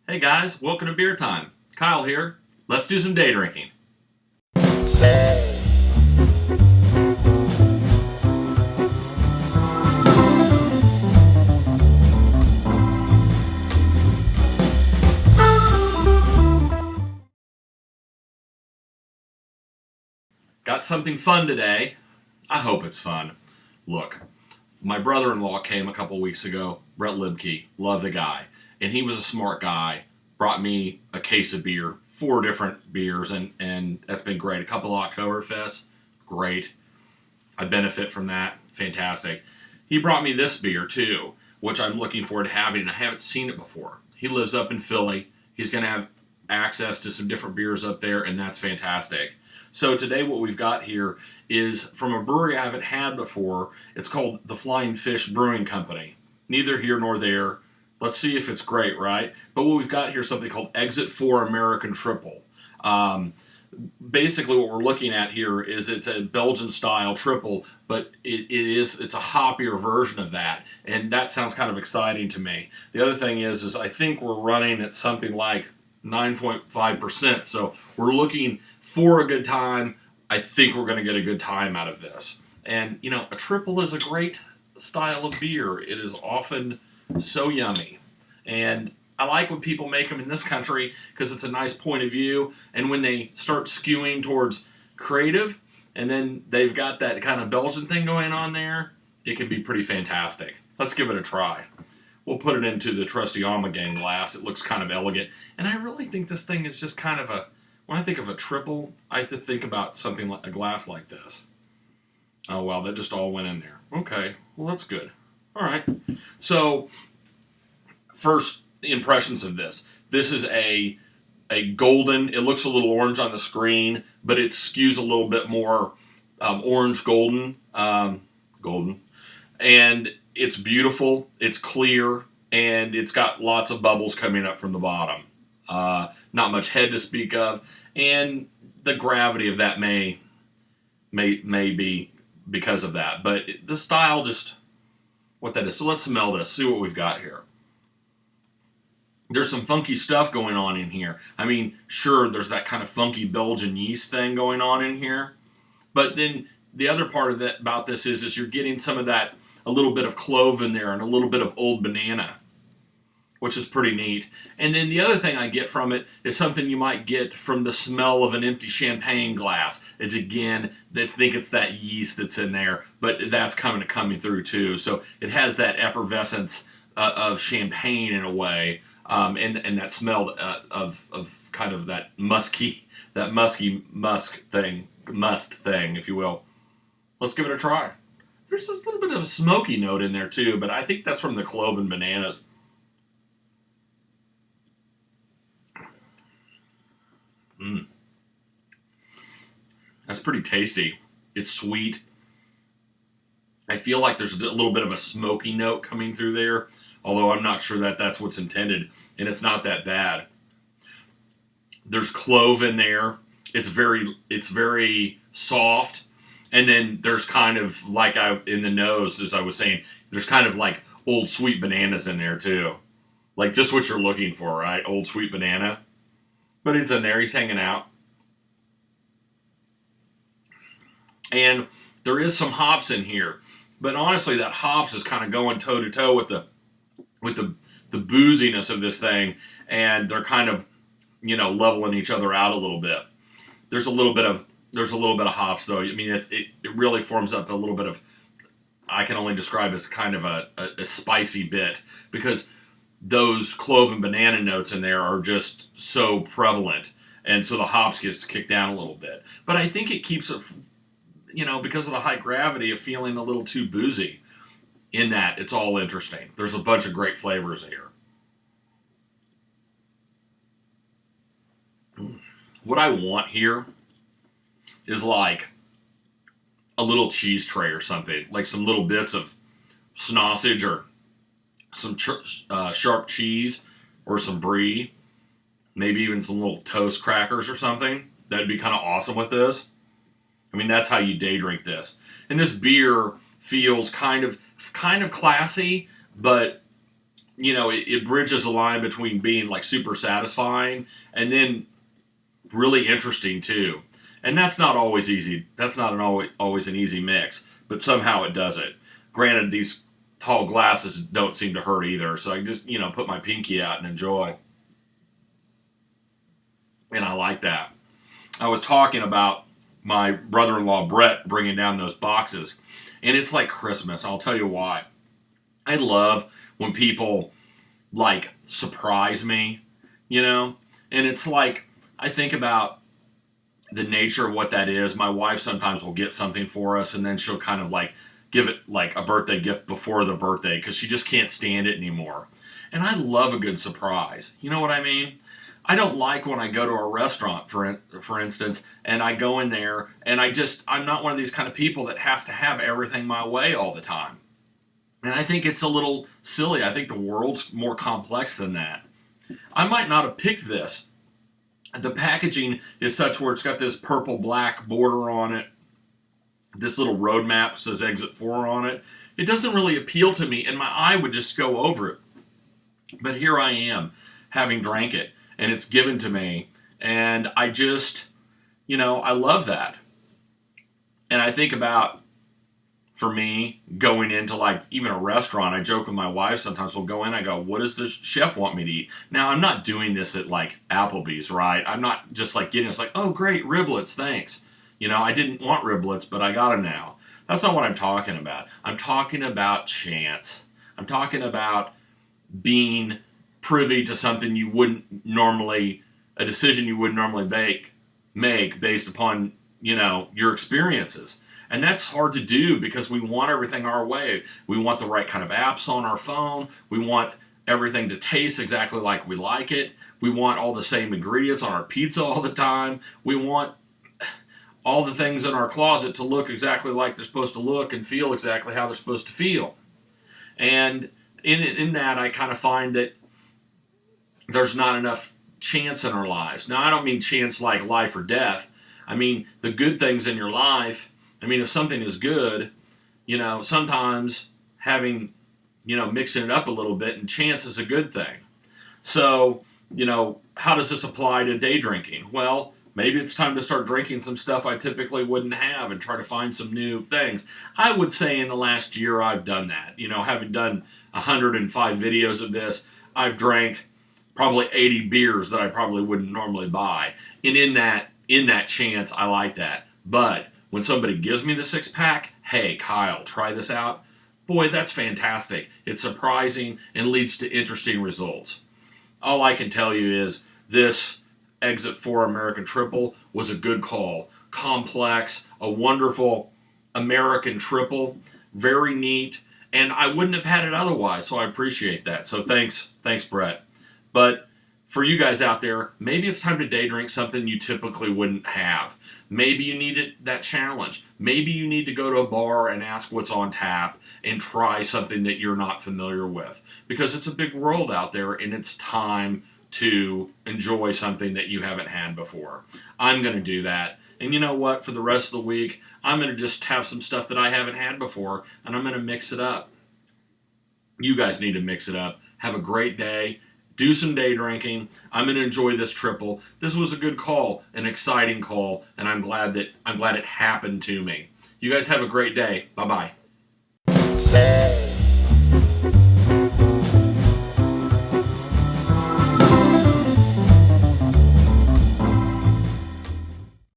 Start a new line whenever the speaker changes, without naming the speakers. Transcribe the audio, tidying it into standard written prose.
Hey guys, welcome to Beer Time. Kyle here. Let's do some day drinking. Got something fun today. I hope it's fun. Look, my brother-in-law came a couple weeks ago, Brett Libke, love the guy. And he was a smart guy, brought me a case of beer, 4 different beers, and that's been great. A couple of Oktoberfests, great. I benefit from that, fantastic. He brought me this beer too, which I'm looking forward to having, and I haven't seen it before. He lives up in Philly. He's going to have access to some different beers up there, and that's fantastic. So today what we've got here is from a brewery I haven't had before. It's called the Flying Fish Brewing Company. Neither here nor there. Let's see if it's great, right? But what we've got here is something called Exit 4 American Triple. Basically what we're looking at here is it's a Belgian style triple, but it's a hoppier version of that, and that sounds kind of exciting to me. The other thing is I think we're running at something like 9.5%, so we're looking for a good time. I think we're going to get a good time out of this. And you know, a triple is a great style of beer. It is often so yummy, and I like when people make them in this country because it's a nice point of view, and when they start skewing towards creative and then they've got that kind of Belgian thing going on there, it can be pretty fantastic. Let's give it a try. We'll put it into the trusty Almagang glass. It looks kind of elegant, and I really think this thing is just kind of when I think of a triple, I have to think about something like a glass like this. Oh wow, that just all went in there. Okay, well that's good. All right, so first impressions of this. This is a golden. It looks a little orange on the screen, but it skews a little bit more orange golden, and it's beautiful. It's clear, and it's got lots of bubbles coming up from the bottom. Not much head to speak of, and the gravity of that may be because of that. But the style, just what that is. So let's smell this. See what we've got here. There's some funky stuff going on in here. I mean, sure, there's that kind of funky Belgian yeast thing going on in here. But then the other part of that about this is you're getting some of that, a little bit of clove in there and a little bit of old banana, which is pretty neat. And then the other thing I get from it is something you might get from the smell of an empty champagne glass. It's again, I think it's that yeast that's in there, but that's coming through too. So it has that effervescence of champagne in a way, and that smell of kind of that musk thing, if you will. Let's give it a try. There's a little bit of a smoky note in there too, but I think that's from the clove and bananas. That's pretty tasty. It's sweet. I feel like there's a little bit of a smoky note coming through there, although I'm not sure that that's what's intended, and it's not that bad. There's clove in there. It's very soft, and then there's kind of like in the nose, as I was saying, there's kind of like old sweet bananas in there too, like just what you're looking for, right? Old sweet banana, but it's in there. He's hanging out, and there is some hops in here. But honestly, that hops is kind of going toe to toe with the booziness of this thing, and they're kind of, leveling each other out a little bit. There's a little bit of hops though. I mean, it really forms up a little bit of, I can only describe as kind of a spicy bit, because those clove and banana notes in there are just so prevalent, and so the hops gets kicked down a little bit. But I think it keeps it, because of the high gravity of feeling a little too boozy in that. It's all interesting. There's a bunch of great flavors here. What I want here is like a little cheese tray or something, like some little bits of sausage or some sharp cheese or some brie, maybe even some little toast crackers or something. That'd be kind of awesome with this. I mean, that's how you day drink this. And this beer feels kind of classy, but it bridges the line between being like super satisfying and then really interesting too. And that's not always easy. That's not always an easy mix, but somehow it does it. Granted, these tall glasses don't seem to hurt either, so I just, put my pinky out and enjoy. And I like that. I was talking about my brother-in-law Brett bringing down those boxes, and it's like Christmas. I'll tell you why. I love when people like surprise me, and it's like I think about the nature of what that is. My wife sometimes will get something for us, and then she'll kind of like give it like a birthday gift before the birthday because she just can't stand it anymore. And I love a good surprise. You know what I mean? I don't like when I go to a restaurant, for instance, and I go in there and I'm not one of these kind of people that has to have everything my way all the time. And I think it's a little silly. I think the world's more complex than that. I might not have picked this. The packaging is such where it's got this purple-black border on it. This little road map says Exit 4 on it. It doesn't really appeal to me, and my eye would just go over it. But here I am, having drank it, and it's given to me, and I just, I love that. And I think about, for me, going into like even a restaurant, I joke with my wife sometimes, we'll go in, I go, what does the chef want me to eat? Now, I'm not doing this at like Applebee's, right? I'm not just like getting, it's like, oh great, riblets, thanks. I didn't want riblets, but I got them now. That's not what I'm talking about. I'm talking about chance. I'm talking about being privy to something you wouldn't normally, a decision you wouldn't normally make based upon, your experiences. And that's hard to do because we want everything our way. We want the right kind of apps on our phone. We want everything to taste exactly like we like it. We want all the same ingredients on our pizza all the time. We want all the things in our closet to look exactly like they're supposed to look and feel exactly how they're supposed to feel. And in that, I kind of find that there's not enough chance in our lives. Now, I don't mean chance like life or death. I mean the good things in your life. I mean, if something is good, sometimes having, mixing it up a little bit, and chance is a good thing. So, how does this apply to day drinking? Well, maybe it's time to start drinking some stuff I typically wouldn't have and try to find some new things. I would say in the last year I've done that. Having done 105 videos of this, I've drank probably 80 beers that I probably wouldn't normally buy. And in that chance, I like that. But when somebody gives me the 6-pack, hey, Kyle, try this out. Boy, that's fantastic. It's surprising and leads to interesting results. All I can tell you is this Exit 4 American Triple was a good call. Complex, a wonderful American triple, very neat, and I wouldn't have had it otherwise, so I appreciate that. So thanks, Brett. But for you guys out there, maybe it's time to day drink something you typically wouldn't have. Maybe you need that challenge. Maybe you need to go to a bar and ask what's on tap and try something that you're not familiar with. Because it's a big world out there and it's time to enjoy something that you haven't had before. I'm going to do that. And you know what? For the rest of the week, I'm going to just have some stuff that I haven't had before and I'm going to mix it up. You guys need to mix it up. Have a great day. Do some day drinking. I'm going to enjoy this triple. This was a good call, an exciting call, and I'm glad it happened to me. You guys have a great day. Bye-bye.